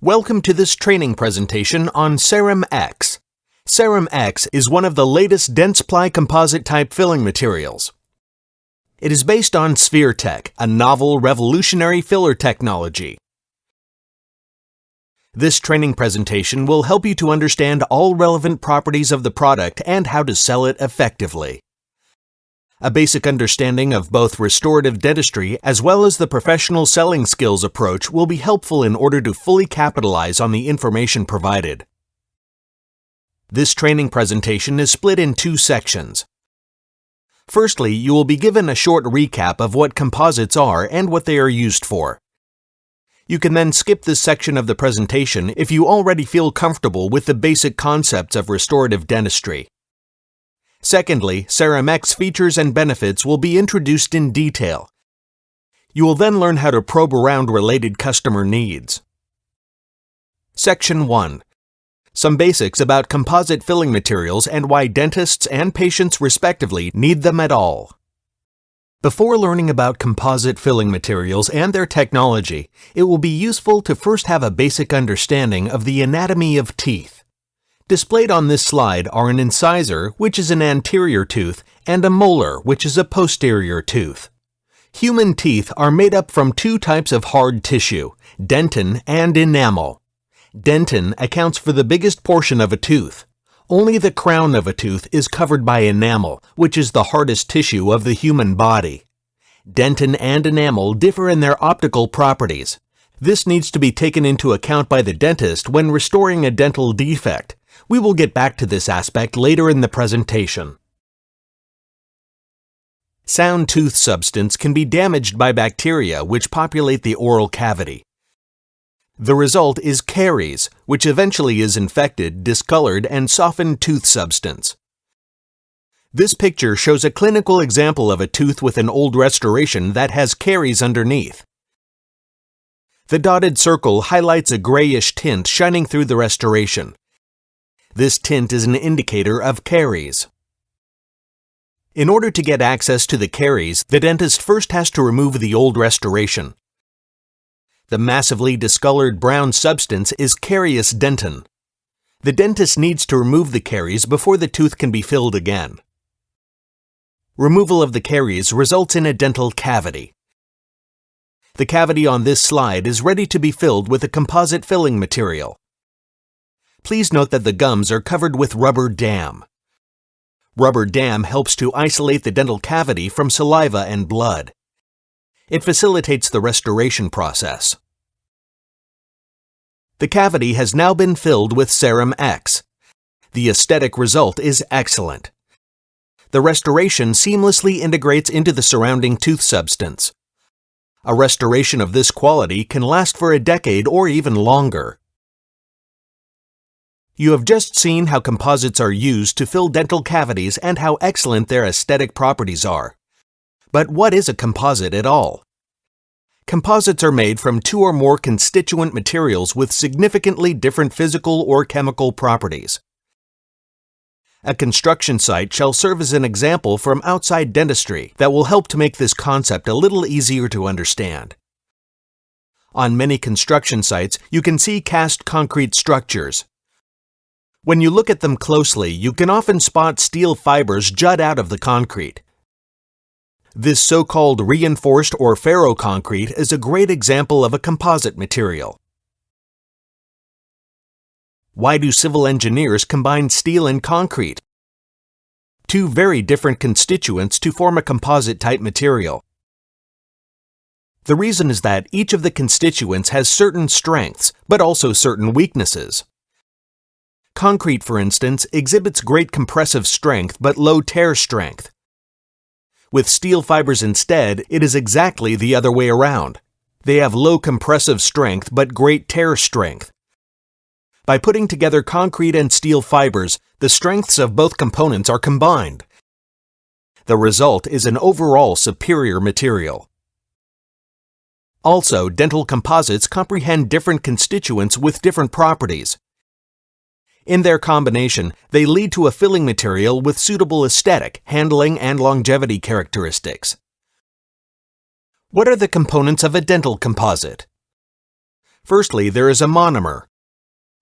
Welcome to this training presentation on Ceram.x. Ceram.x is one of the latest dense-ply composite-type filling materials. It is based on SphereTEC, a novel, revolutionary filler technology. This training presentation will help you to understand all relevant properties of the product and how to sell it effectively. A basic understanding of both restorative dentistry as well as the professional selling skills approach will be helpful in order to fully capitalize on the information provided. This training presentation is split in two sections. Firstly, you will be given a short recap of what composites are and what they are used for. You can then skip this section of the presentation if you already feel comfortable with the basic concepts of restorative dentistry. Secondly, Ceram.x features and benefits will be introduced in detail. You will then learn how to probe around related customer needs. Section 1. Some basics about composite filling materials and why dentists and patients respectively need them at all. Before learning about composite filling materials and their technology, it will be useful to first have a basic understanding of the anatomy of teeth. Displayed on this slide are an incisor, which is an anterior tooth, and a molar, which is a posterior tooth. Human teeth are made up from two types of hard tissue, dentin and enamel. Dentin accounts for the biggest portion of a tooth. Only the crown of a tooth is covered by enamel, which is the hardest tissue of the human body. Dentin and enamel differ in their optical properties. This needs to be taken into account by the dentist when restoring a dental defect. We will get back to this aspect later in the presentation. Sound tooth substance can be damaged by bacteria which populate the oral cavity. The result is caries, which eventually is infected, discolored, and softened tooth substance. This picture shows a clinical example of a tooth with an old restoration that has caries underneath. The dotted circle highlights a grayish tint shining through the restoration. This tint is an indicator of caries. In order to get access to the caries, the dentist first has to remove the old restoration. The massively discolored brown substance is carious dentin. The dentist needs to remove the caries before the tooth can be filled again. Removal of the caries results in a dental cavity. The cavity on this slide is ready to be filled with a composite filling material. Please note that the gums are covered with rubber dam. Rubber dam helps to isolate the dental cavity from saliva and blood. It facilitates the restoration process. The cavity has now been filled with Ceram.x. The aesthetic result is excellent. The restoration seamlessly integrates into the surrounding tooth substance. A restoration of this quality can last for a decade or even longer. You have just seen how composites are used to fill dental cavities and how excellent their aesthetic properties are. But what is a composite at all? Composites are made from two or more constituent materials with significantly different physical or chemical properties. A construction site shall serve as an example from outside dentistry that will help to make this concept a little easier to understand. On many construction sites, you can see cast concrete structures. When you look at them closely, you can often spot steel fibers jut out of the concrete. This so-called reinforced or ferroconcrete is a great example of a composite material. Why do civil engineers combine steel and concrete? Two very different constituents to form a composite-type material. The reason is that each of the constituents has certain strengths, but also certain weaknesses. Concrete, for instance, exhibits great compressive strength but low tear strength. With steel fibers instead, it is exactly the other way around. They have low compressive strength but great tear strength. By putting together concrete and steel fibers, the strengths of both components are combined. The result is an overall superior material. Also, dental composites comprehend different constituents with different properties. In their combination, they lead to a filling material with suitable aesthetic, handling, and longevity characteristics. What are the components of a dental composite? Firstly, there is a monomer,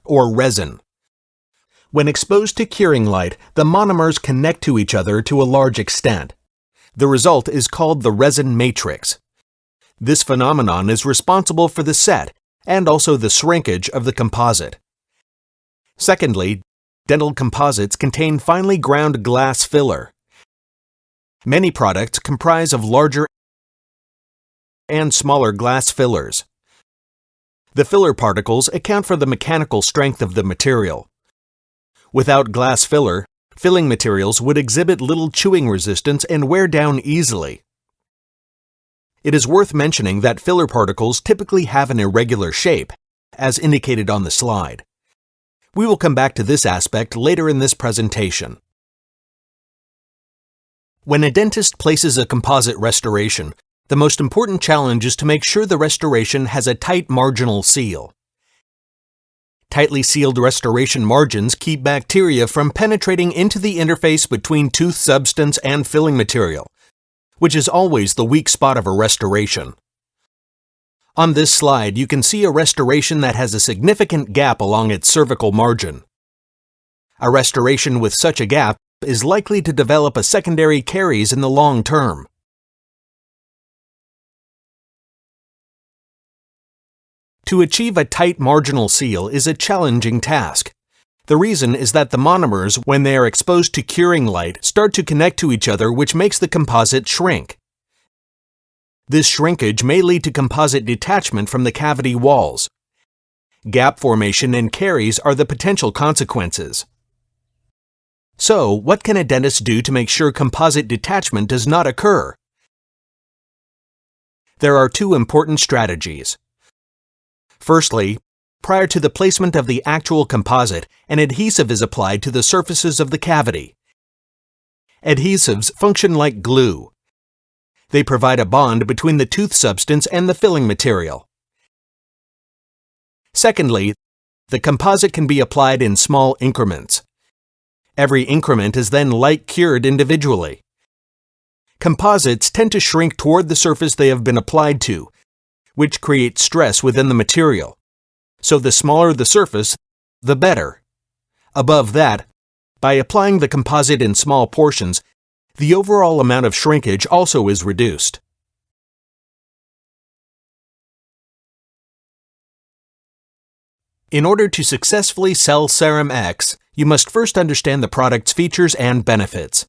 or resin. When exposed to curing light, the monomers connect to each other to a large extent. The result is called the resin matrix. This phenomenon is responsible for the set and also the shrinkage of the composite. Secondly, dental composites contain finely ground glass filler. Many products comprise of larger and smaller glass fillers. The filler particles account for the mechanical strength of the material. Without glass filler, filling materials would exhibit little chewing resistance and wear down easily. It is worth mentioning that filler particles typically have an irregular shape, as indicated on the slide. We will come back to this aspect later in this presentation. When a dentist places a composite restoration, the most important challenge is to make sure the restoration has a tight marginal seal. Tightly sealed restoration margins keep bacteria from penetrating into the interface between tooth substance and filling material, which is always the weak spot of a restoration. On this slide, you can see a restoration that has a significant gap along its cervical margin. A restoration with such a gap is likely to develop a secondary caries in the long term. To achieve a tight marginal seal is a challenging task. The reason is that the monomers, when they are exposed to curing light, start to connect to each other, which makes the composite shrink. This shrinkage may lead to composite detachment from the cavity walls. Gap formation and caries are the potential consequences. So, what can a dentist do to make sure composite detachment does not occur? There are two important strategies. Firstly, prior to the placement of the actual composite, an adhesive is applied to the surfaces of the cavity. Adhesives function like glue. They provide a bond between the tooth substance and the filling material. Secondly, the composite can be applied in small increments. Every increment is then light cured individually. Composites tend to shrink toward the surface they have been applied to, which creates stress within the material. So the smaller the surface, the better. Above that, by applying the composite in small portions, the overall amount of shrinkage also is reduced. In order to successfully sell Ceram.x, you must first understand the product's features and benefits.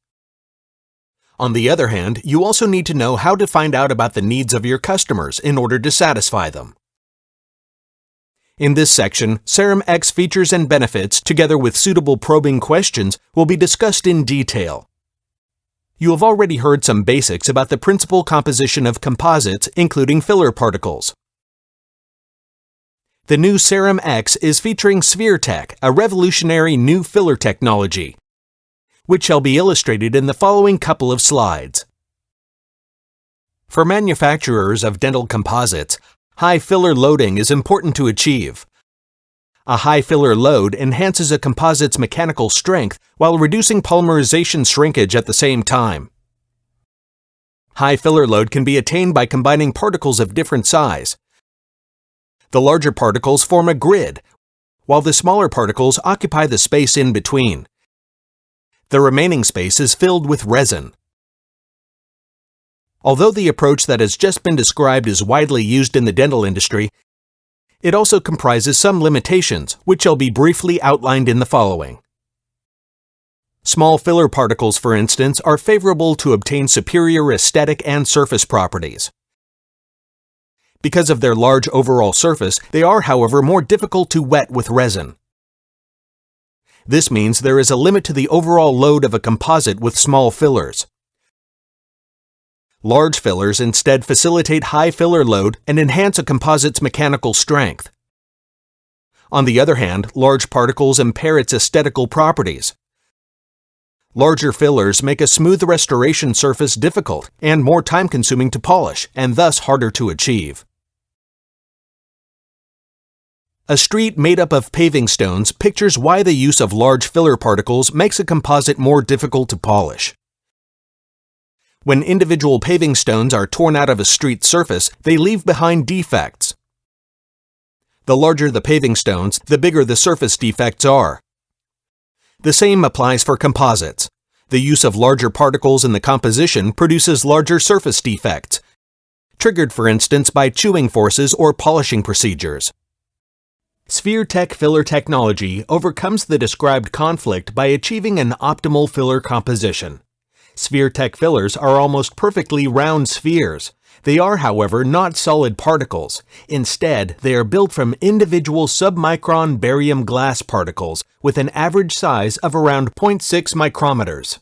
On the other hand, you also need to know how to find out about the needs of your customers in order to satisfy them. In this section, Ceram.x features and benefits, together with suitable probing questions, will be discussed in detail. You have already heard some basics about the principal composition of composites, including filler particles. The new Ceram.x is featuring SphereTEC, a revolutionary new filler technology, which shall be illustrated in the following couple of slides. For manufacturers of dental composites, high filler loading is important to achieve. A high filler load enhances a composite's mechanical strength while reducing polymerization shrinkage at the same time. High filler load can be attained by combining particles of different size. The larger particles form a grid, while the smaller particles occupy the space in between. The remaining space is filled with resin. Although the approach that has just been described is widely used in the dental industry, it also comprises some limitations, which shall be briefly outlined in the following. Small filler particles, for instance, are favorable to obtain superior aesthetic and surface properties. Because of their large overall surface, they are, however, more difficult to wet with resin. This means there is a limit to the overall load of a composite with small fillers. Large fillers instead facilitate high filler load and enhance a composite's mechanical strength. On the other hand, large particles impair its aesthetical properties. Larger fillers make a smooth restoration surface difficult and more time-consuming to polish, and thus harder to achieve. A street made up of paving stones pictures why the use of large filler particles makes a composite more difficult to polish. When individual paving stones are torn out of a street surface, they leave behind defects. The larger the paving stones, the bigger the surface defects are. The same applies for composites. The use of larger particles in the composition produces larger surface defects, triggered for instance by chewing forces or polishing procedures. SphereTEC filler technology overcomes the described conflict by achieving an optimal filler composition. SphereTEC fillers are almost perfectly round spheres. They are, however, not solid particles. Instead, they are built from individual submicron barium glass particles with an average size of around 0.6 micrometers.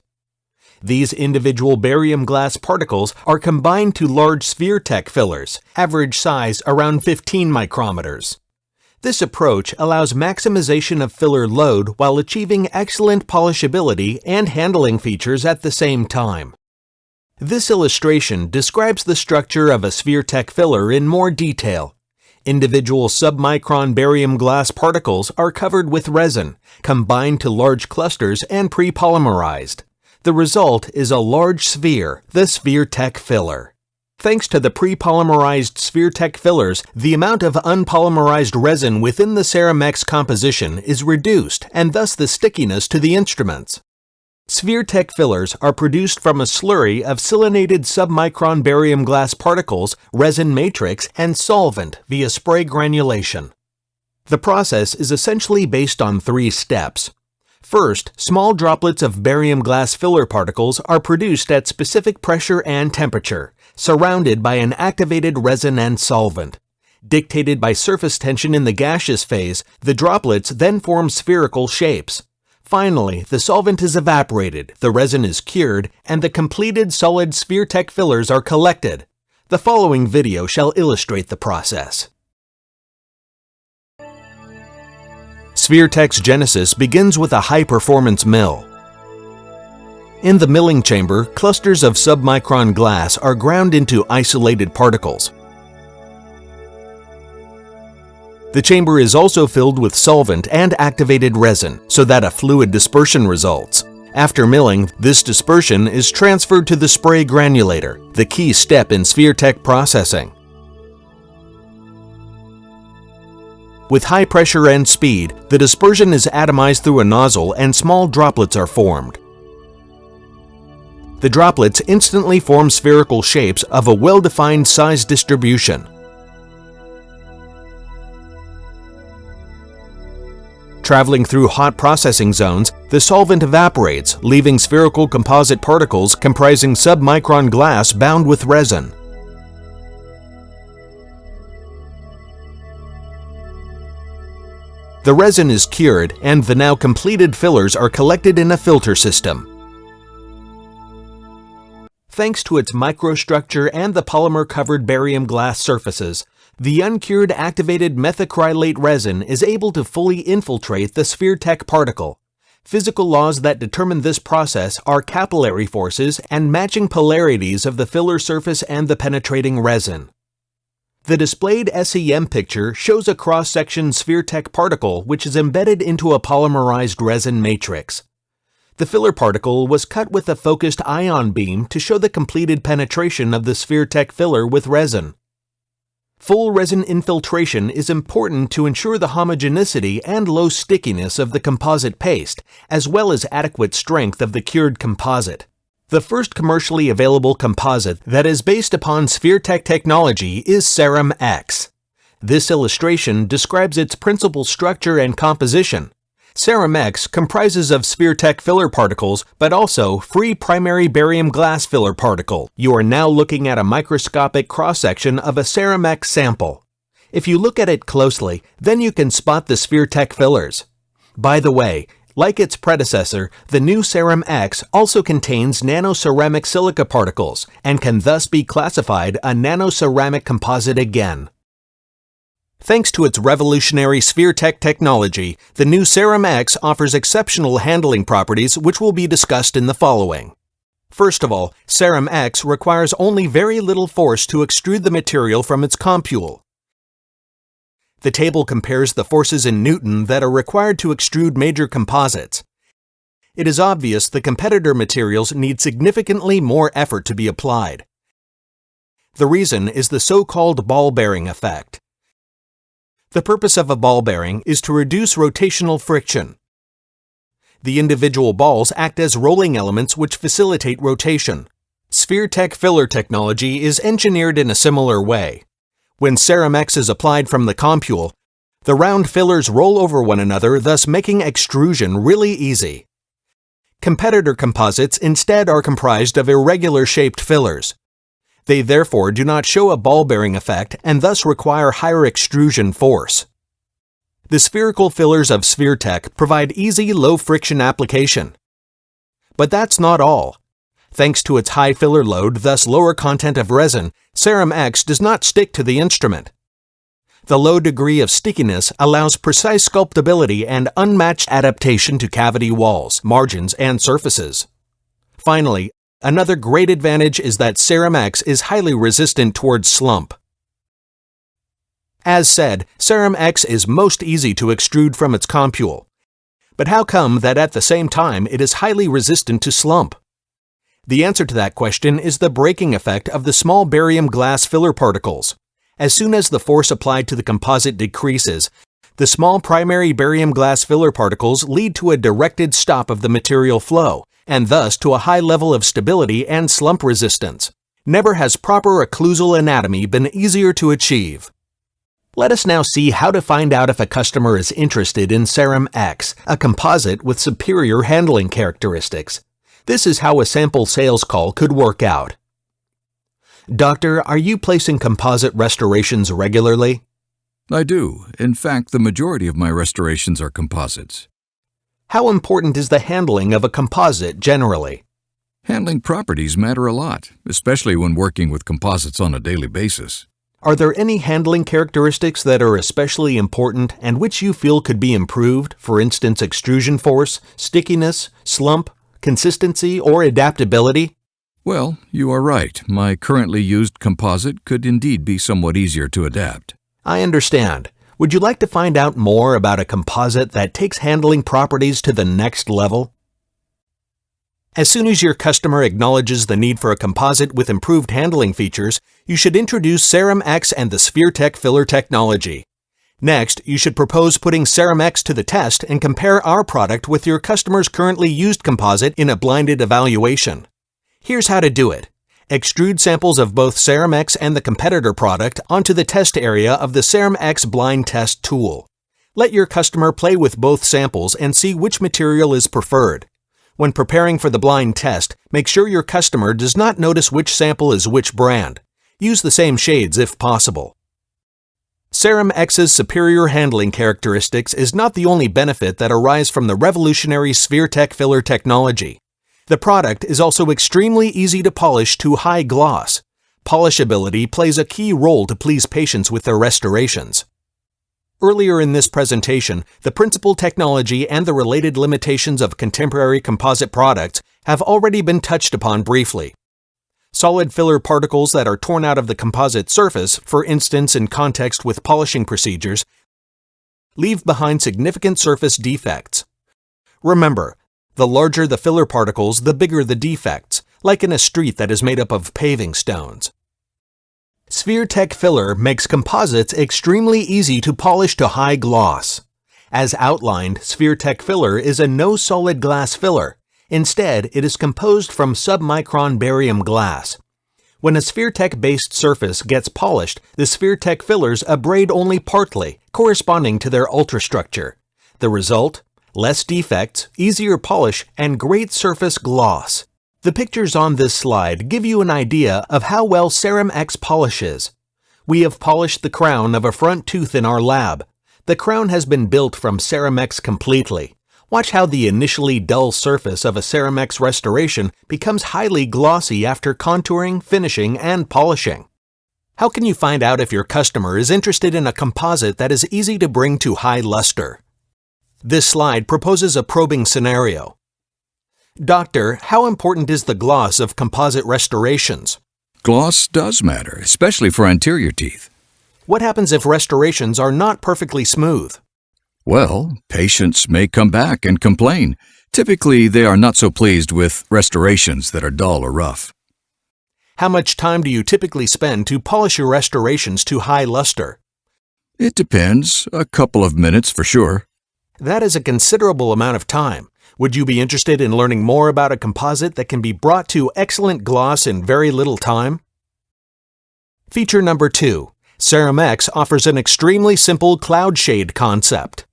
These individual barium glass particles are combined to large SphereTEC fillers, average size around 15 micrometers. This approach allows maximization of filler load while achieving excellent polishability and handling features at the same time. This illustration describes the structure of a SphereTEC filler in more detail. Individual submicron barium glass particles are covered with resin, combined to large clusters and pre-polymerized. The result is a large sphere, the SphereTEC filler. Thanks to the pre-polymerized SphereTEC fillers, the amount of unpolymerized resin within the Ceram.x composition is reduced and thus the stickiness to the instruments. SphereTEC fillers are produced from a slurry of silanated submicron barium glass particles, resin matrix, and solvent via spray granulation. The process is essentially based on 3 steps. First, small droplets of barium glass filler particles are produced at specific pressure and temperature, surrounded by an activated resin and solvent. Dictated by surface tension in the gaseous phase, the droplets then form spherical shapes. Finally, the solvent is evaporated, the resin is cured, and the completed solid SphereTEC fillers are collected. The following video shall illustrate the process. SphereTEC's genesis begins with a high-performance mill. In the milling chamber, clusters of submicron glass are ground into isolated particles. The chamber is also filled with solvent and activated resin, so that a fluid dispersion results. After milling, this dispersion is transferred to the spray granulator, the key step in SphereTEC processing. With high pressure and speed, the dispersion is atomized through a nozzle and small droplets are formed. The droplets instantly form spherical shapes of a well-defined size distribution. Traveling through hot processing zones, the solvent evaporates, leaving spherical composite particles comprising submicron glass bound with resin. The resin is cured, and the now completed fillers are collected in a filter system. Thanks to its microstructure and the polymer-covered barium glass surfaces, the uncured activated methacrylate resin is able to fully infiltrate the SphereTEC particle. Physical laws that determine this process are capillary forces and matching polarities of the filler surface and the penetrating resin. The displayed SEM picture shows a cross-section SphereTEC particle which is embedded into a polymerized resin matrix. The filler particle was cut with a focused ion beam to show the completed penetration of the SphereTEC filler with resin. Full resin infiltration is important to ensure the homogeneity and low stickiness of the composite paste, as well as adequate strength of the cured composite. The first commercially available composite that is based upon SphereTEC technology is Ceram.x. This illustration describes its principal structure and composition. Ceram.x comprises of SphereTEC filler particles, but also free primary barium glass filler particle. You are now looking at a microscopic cross-section of a Ceram.x sample. If you look at it closely, then you can spot the SphereTEC fillers. By the way, like its predecessor, the new Ceram.x also contains nanoceramic silica particles and can thus be classified a nanoceramic composite again. Thanks to its revolutionary SphereTEC technology, the new Ceram.x offers exceptional handling properties which will be discussed in the following. First of all, Ceram.x requires only very little force to extrude the material from its compule. The table compares the forces in Newton that are required to extrude major composites. It is obvious the competitor materials need significantly more effort to be applied. The reason is the so-called ball bearing effect. The purpose of a ball bearing is to reduce rotational friction. The individual balls act as rolling elements which facilitate rotation. SphereTEC filler technology is engineered in a similar way. When Ceram.x is applied from the compule, the round fillers roll over one another, thus making extrusion really easy. Competitor composites instead are comprised of irregular-shaped fillers. They therefore do not show a ball-bearing effect and thus require higher extrusion force. The spherical fillers of SphereTEC provide easy, low-friction application. But that's not all. Thanks to its high filler load, thus lower content of resin, Ceram.x does not stick to the instrument. The low degree of stickiness allows precise sculptability and unmatched adaptation to cavity walls, margins, and surfaces. Finally, another great advantage is that Ceram.x is highly resistant towards slump. As said, Ceram.x is most easy to extrude from its compule. But how come that at the same time it is highly resistant to slump? The answer to that question is the breaking effect of the small barium glass filler particles. As soon as the force applied to the composite decreases, the small primary barium glass filler particles lead to a directed stop of the material flow, and thus to a high level of stability and slump resistance. Never has proper occlusal anatomy been easier to achieve. Let us now see how to find out if a customer is interested in Ceram.x, a composite with superior handling characteristics. This is how a sample sales call could work out. Doctor, are you placing composite restorations regularly? I do. In fact, the majority of my restorations are composites. How important is the handling of a composite generally? Handling properties matter a lot, especially when working with composites on a daily basis. Are there any handling characteristics that are especially important and which you feel could be improved, for instance extrusion force, stickiness, slump, consistency, or adaptability? Well, you are right. My currently used composite could indeed be somewhat easier to adapt. I understand. Would you like to find out more about a composite that takes handling properties to the next level? As soon as your customer acknowledges the need for a composite with improved handling features, you should introduce Ceram.x and the SphereTEC filler technology. Next, you should propose putting Ceram.x to the test and compare our product with your customer's currently used composite in a blinded evaluation. Here's how to do it. Extrude samples of both Ceram.x and the competitor product onto the test area of the Ceram.x blind test tool. Let your customer play with both samples and see which material is preferred. When preparing for the blind test, make sure your customer does not notice which sample is which brand. Use the same shades if possible. Ceram.x's superior handling characteristics is not the only benefit that arise from the revolutionary SphereTEC filler technology. The product is also extremely easy to polish to high gloss. Polishability plays a key role to please patients with their restorations. Earlier in this presentation, the principal technology and the related limitations of contemporary composite products have already been touched upon briefly. Solid filler particles that are torn out of the composite surface, for instance in context with polishing procedures, leave behind significant surface defects. Remember, the larger the filler particles, the bigger the defects, like in a street that is made up of paving stones. SphereTEC filler makes composites extremely easy to polish to high gloss. As outlined, SphereTEC filler is a no-solid glass filler. Instead, it is composed from submicron barium glass. When a SphereTEC-based surface gets polished, the SphereTEC fillers abrade only partly, corresponding to their ultrastructure. The result? Less defects, easier polish, and great surface gloss. The pictures on this slide give you an idea of how well Ceram.x polishes. We have polished the crown of a front tooth in our lab. The crown has been built from Ceram.x completely. Watch how the initially dull surface of a Ceram.x restoration becomes highly glossy after contouring, finishing, and polishing. How can you find out if your customer is interested in a composite that is easy to bring to high luster? This slide proposes a probing scenario. Doctor, how important is the gloss of composite restorations? Gloss does matter, especially for anterior teeth. What happens if restorations are not perfectly smooth? Well, patients may come back and complain. Typically, they are not so pleased with restorations that are dull or rough. How much time do you typically spend to polish your restorations to high luster? It depends. A couple of minutes for sure. That is a considerable amount of time. Would you be interested in learning more about a composite that can be brought to excellent gloss in very little time? Feature number 2. Ceram.x offers an extremely simple cloud shade concept.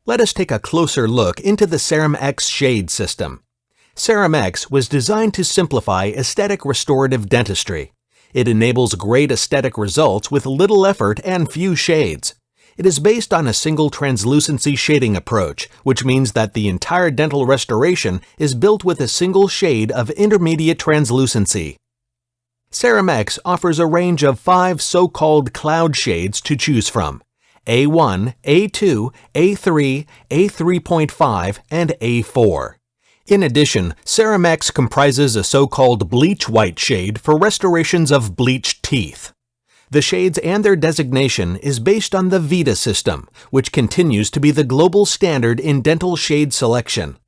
Let us take a closer look into the Ceram.x shade system. Ceram.x was designed to simplify aesthetic restorative dentistry. It enables great aesthetic results with little effort and few shades. It is based on a single translucency shading approach, which means that the entire dental restoration is built with a single shade of intermediate translucency. Ceram.x offers a range of 5 so-called cloud shades to choose from: A1, A2, A3, A3.5, and A4. In addition, Ceram.x comprises a so-called bleach white shade for restorations of bleached teeth. The shades and their designation is based on the VITA system, which continues to be the global standard in dental shade selection.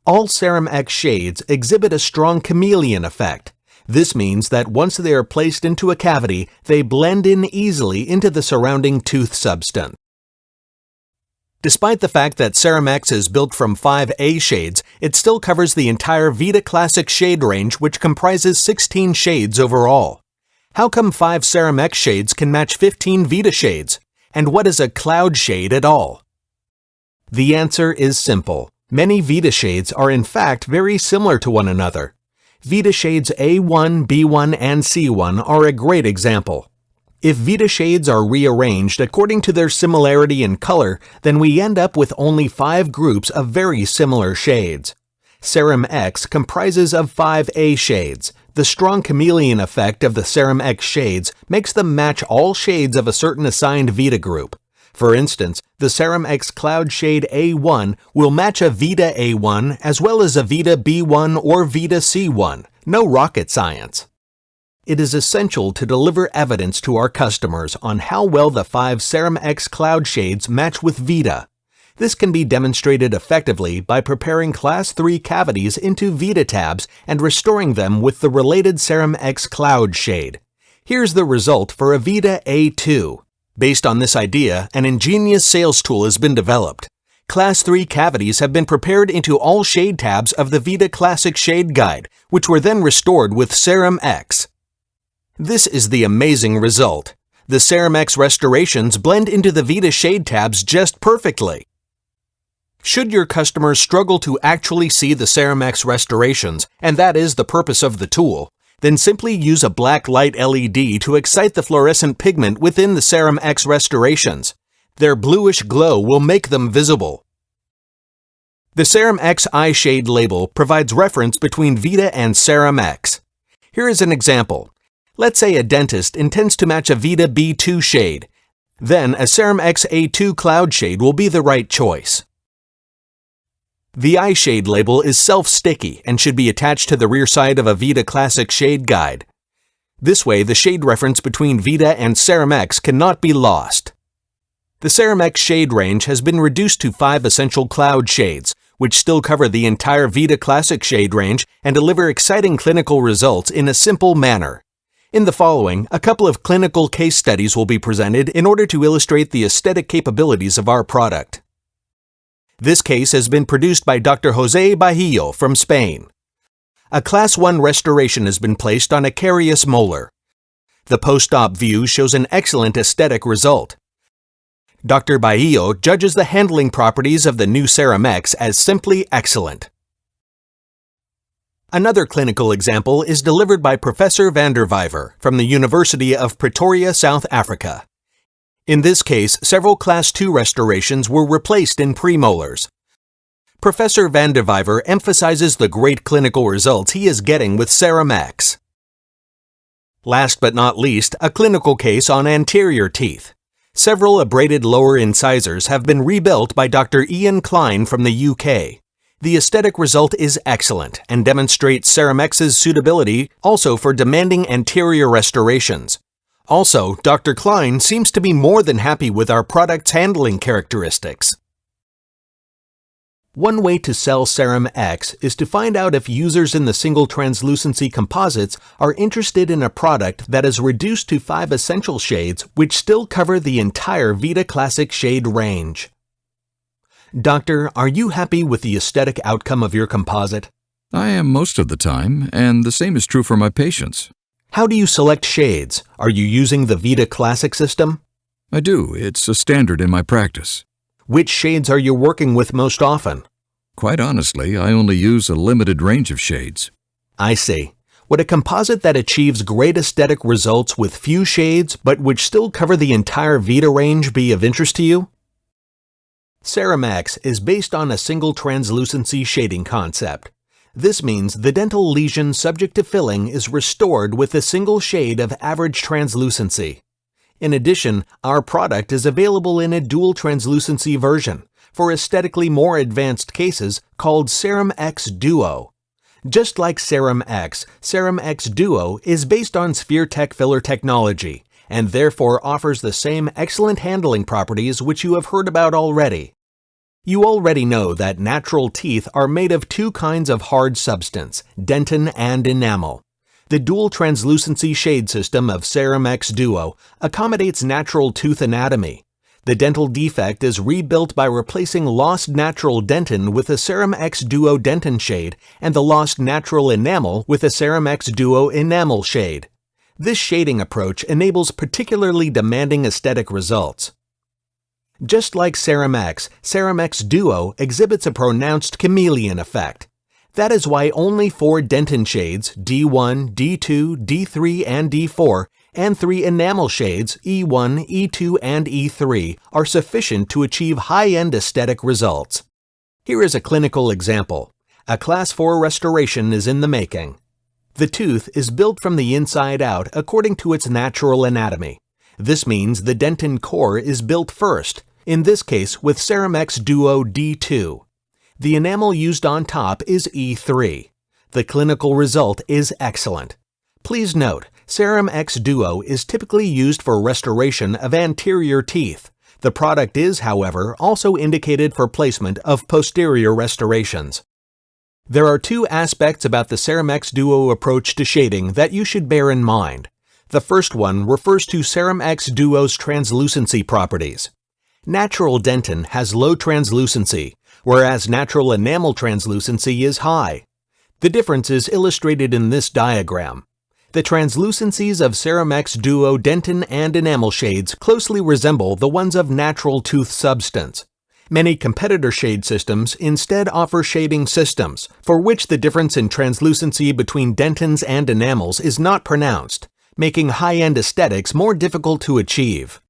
All Ceram.x shades exhibit a strong chameleon effect. This means that once they are placed into a cavity, they blend in easily into the surrounding tooth substance. Despite the fact that Ceram.x is built from 5 A shades, it still covers the entire VITA Classic shade range, which comprises 16 shades overall. How come 5 Ceram.x shades can match 15 VITA shades? And what is a cloud shade at all? The answer is simple. Many VITA shades are in fact very similar to one another. VITA shades A1, B1, and C1 are a great example. If VITA shades are rearranged according to their similarity in color, then we end up with only 5 groups of very similar shades. Ceram.x comprises of 5 A shades. The strong chameleon effect of the Ceram.x shades makes them match all shades of a certain assigned VITA group. For instance, the Ceram.x cloud shade A1 will match a VITA A1 as well as a VITA B1 or VITA C1. No rocket science. It is essential to deliver evidence to our customers on how well the 5 Ceram.x cloud shades match with VITA. This can be demonstrated effectively by preparing Class 3 cavities into VITA tabs and restoring them with the related Ceram.x cloud shade. Here's the result for a VITA A2. Based on this idea, an ingenious sales tool has been developed. Class 3 cavities have been prepared into all shade tabs of the VITA Classic Shade Guide, which were then restored with Ceram.x. This is the amazing result. The Ceram.x restorations blend into the VITA shade tabs just perfectly. Should your customers struggle to actually see the Ceram.x restorations, and that is the purpose of the tool, then simply use a black light LED to excite the fluorescent pigment within the Ceram.x restorations. Their bluish glow will make them visible. The Ceram.x eye shade label provides reference between VITA and Ceram.x. Here is an example. Let's say a dentist intends to match a VITA B2 shade. Then a Ceram.x A2 cloud shade will be the right choice. The eye shade label is self-sticky and should be attached to the rear side of a VITA Classic Shade Guide. This way, the shade reference between VITA and Ceram.x cannot be lost. The Ceram.x shade range has been reduced to 5 essential cloud shades, which still cover the entire VITA Classic shade range and deliver exciting clinical results in a simple manner. In the following, a couple of clinical case studies will be presented in order to illustrate the aesthetic capabilities of our product. This case has been produced by Dr. José Bajillo from Spain. A Class 1 restoration has been placed on a carious molar. The post-op view shows an excellent aesthetic result. Dr. Bajillo judges the handling properties of the new Ceram.x as simply excellent. Another clinical example is delivered by Professor van der Vijver from the University of Pretoria, South Africa. In this case, several Class 2 restorations were replaced in premolars. Professor van der Vijver emphasizes the great clinical results he is getting with Ceram.x. Last but not least, a clinical case on anterior teeth. Several abraded lower incisors have been rebuilt by Dr. Ian Klein from the UK. The aesthetic result is excellent and demonstrates Ceram.x's suitability also for demanding anterior restorations. Also, Dr. Klein seems to be more than happy with our product's handling characteristics. One way to sell Ceram.x is to find out if users in the single translucency composites are interested in a product that is reduced to 5 essential shades which still cover the entire Vita Classic shade range. Doctor, are you happy with the aesthetic outcome of your composite? I am most of the time, and the same is true for my patients. How do you select shades? Are you using the Vita Classic system? I do. It's a standard in my practice. Which shades are you working with most often? Quite honestly, I only use a limited range of shades. I see. Would a composite that achieves great aesthetic results with few shades but which still cover the entire Vita range be of interest to you? Ceram.x is based on a single translucency shading concept. This means the dental lesion subject to filling is restored with a single shade of average translucency. In addition, our product is available in a dual translucency version for aesthetically more advanced cases called Ceram.x Duo. Just like Ceram.x, Ceram.x Duo is based on SphereTEC filler technology and therefore offers the same excellent handling properties which you have heard about already. You already know that natural teeth are made of 2 kinds of hard substance, dentin and enamel. The dual translucency shade system of Ceram.x Duo accommodates natural tooth anatomy. The dental defect is rebuilt by replacing lost natural dentin with a Ceram.x Duo dentin shade and the lost natural enamel with a Ceram.x Duo enamel shade. This shading approach enables particularly demanding aesthetic results. Just like Ceram.x, Ceram.x Duo exhibits a pronounced chameleon effect. That is why only 4 dentin shades, D1, D2, D3, and D4, and 3 enamel shades, E1, E2, and E3, are sufficient to achieve high-end aesthetic results. Here is a clinical example. A Class 4 restoration is in the making. The tooth is built from the inside out according to its natural anatomy. This means the dentin core is built first, in this case with Ceram.x Duo D2. The enamel used on top is E3. The clinical result is excellent. Please note, Ceram.x Duo is typically used for restoration of anterior teeth. The product is, however, also indicated for placement of posterior restorations. There are 2 aspects about the Ceram.x Duo approach to shading that you should bear in mind. The first one refers to Ceram.x Duo's translucency properties. Natural dentin has low translucency, whereas natural enamel translucency is high. The difference is illustrated in this diagram. The translucencies of Ceram.x Duo dentin and enamel shades closely resemble the ones of natural tooth substance. Many competitor shade systems instead offer shading systems, for which the difference in translucency between dentins and enamels is not pronounced, making high-end aesthetics more difficult to achieve.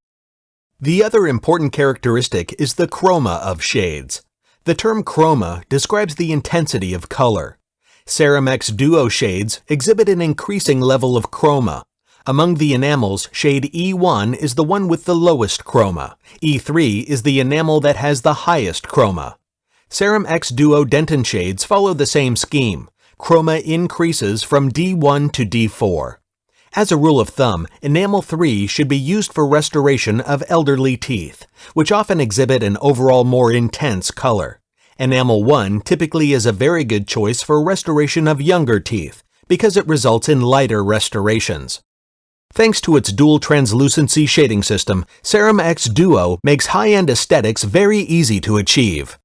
The other important characteristic is the chroma of shades. The term chroma describes the intensity of color. Ceram.x Duo shades exhibit an increasing level of chroma. Among the enamels, shade E1 is the one with the lowest chroma. E3 is the enamel that has the highest chroma. Ceram.x Duo dentin shades follow the same scheme. Chroma increases from D1 to D4. As a rule of thumb, enamel 3 should be used for restoration of elderly teeth, which often exhibit an overall more intense color. Enamel 1 typically is a very good choice for restoration of younger teeth, because it results in lighter restorations. Thanks to its dual translucency shading system, Ceram.x Duo makes high-end aesthetics very easy to achieve.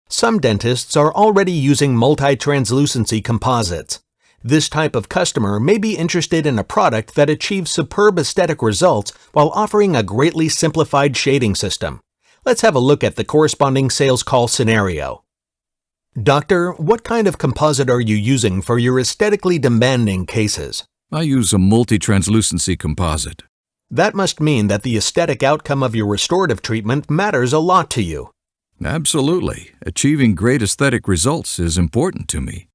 Some dentists are already using multi-translucency composites. This type of customer may be interested in a product that achieves superb aesthetic results while offering a greatly simplified shading system. Let's have a look at the corresponding sales call scenario. Doctor, what kind of composite are you using for your aesthetically demanding cases? I use a multi-translucency composite. That must mean that the aesthetic outcome of your restorative treatment matters a lot to you. Absolutely. Achieving great aesthetic results is important to me.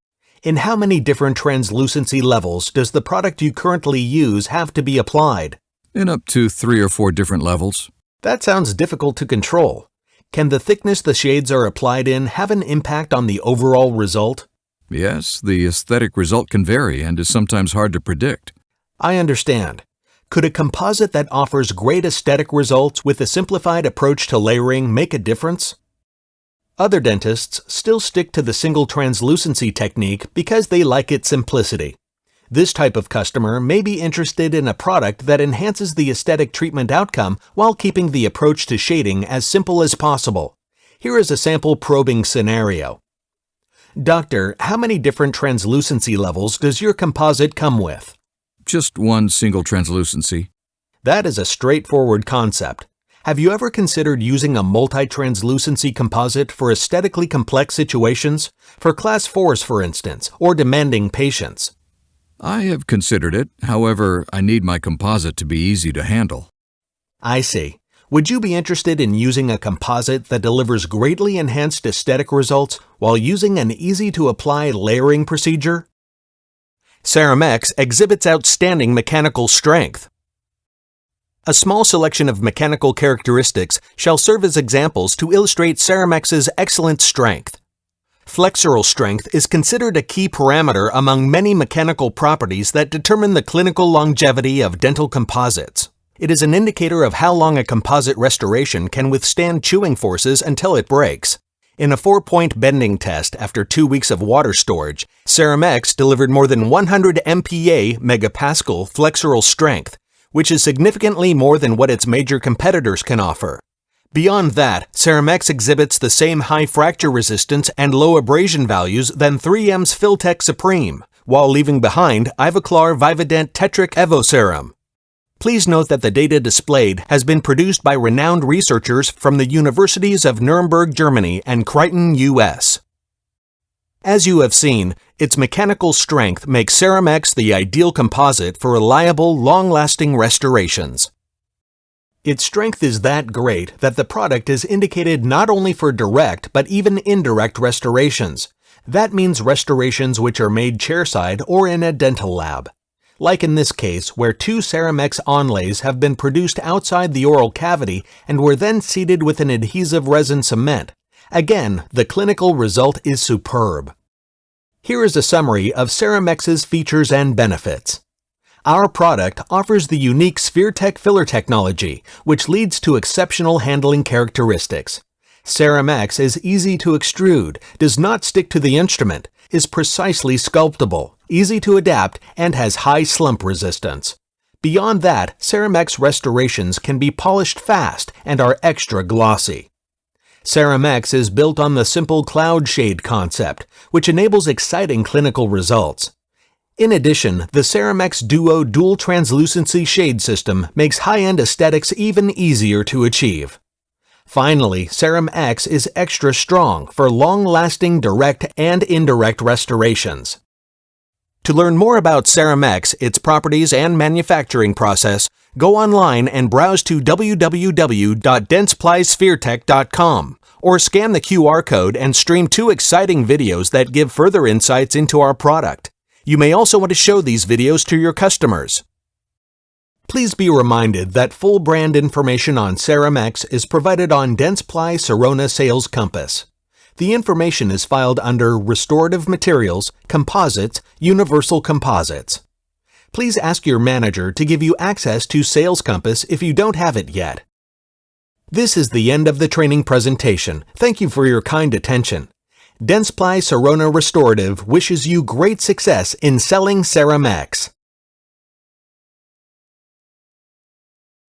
In how many different translucency levels does the product you currently use have to be applied? In up to 3 or 4 different levels. That sounds difficult to control. Can the thickness the shades are applied in have an impact on the overall result? Yes, the aesthetic result can vary and is sometimes hard to predict. I understand. Could a composite that offers great aesthetic results with a simplified approach to layering make a difference? Other dentists still stick to the single translucency technique because they like its simplicity. This type of customer may be interested in a product that enhances the aesthetic treatment outcome while keeping the approach to shading as simple as possible. Here is a sample probing scenario. Doctor, how many different translucency levels does your composite come with? Just one single translucency. That is a straightforward concept. Have you ever considered using a multi-translucency composite for aesthetically complex situations? For Class 4s, for instance, or demanding patients? I have considered it. However, I need my composite to be easy to handle. I see. Would you be interested in using a composite that delivers greatly enhanced aesthetic results while using an easy-to-apply layering procedure? Ceram.x exhibits outstanding mechanical strength. A small selection of mechanical characteristics shall serve as examples to illustrate Ceram.x's excellent strength. Flexural strength is considered a key parameter among many mechanical properties that determine the clinical longevity of dental composites. It is an indicator of how long a composite restoration can withstand chewing forces until it breaks. In a 4-point bending test after 2 weeks of water storage, Ceram.x delivered more than 100 MPa megapascal flexural strength, which is significantly more than what its major competitors can offer. Beyond that, Ceram.x exhibits the same high fracture resistance and low abrasion values than 3M's SphereTEC Supreme, while leaving behind Ivoclar Vivident Tetric Evoceram. Please note that the data displayed has been produced by renowned researchers from the universities of Nuremberg, Germany and Creighton, US. As you have seen, its mechanical strength makes Ceram.x the ideal composite for reliable, long-lasting restorations. Its strength is that great that the product is indicated not only for direct but even indirect restorations. That means restorations which are made chairside or in a dental lab. Like in this case, where 2 Ceram.x onlays have been produced outside the oral cavity and were then seated with an adhesive resin cement. Again, the clinical result is superb. Here is a summary of Ceram.x's features and benefits. Our product offers the unique SphereTEC filler technology, which leads to exceptional handling characteristics. Ceram.x is easy to extrude, does not stick to the instrument, is precisely sculptable, easy to adapt, and has high slump resistance. Beyond that, Ceram.x restorations can be polished fast and are extra glossy. Ceram.x is built on the simple cloud shade concept, which enables exciting clinical results. In addition, the Ceram.x Duo dual translucency shade system makes high-end aesthetics even easier to achieve. Finally, Ceram.x is extra strong for long-lasting direct and indirect restorations. To learn more about Ceram.x, its properties and manufacturing process, go online and browse to www.dentsplyspheretec.com or scan the QR code and stream 2 exciting videos that give further insights into our product. You may also want to show these videos to your customers. Please be reminded that full brand information on Ceram.x is provided on Dentsply Sirona Sales Compass. The information is filed under Restorative Materials, Composites, Universal Composites. Please ask your manager to give you access to Sales Compass if you don't have it yet. This is the end of the training presentation. Thank you for your kind attention. Dentsply Sirona Restorative wishes you great success in selling Ceram.x.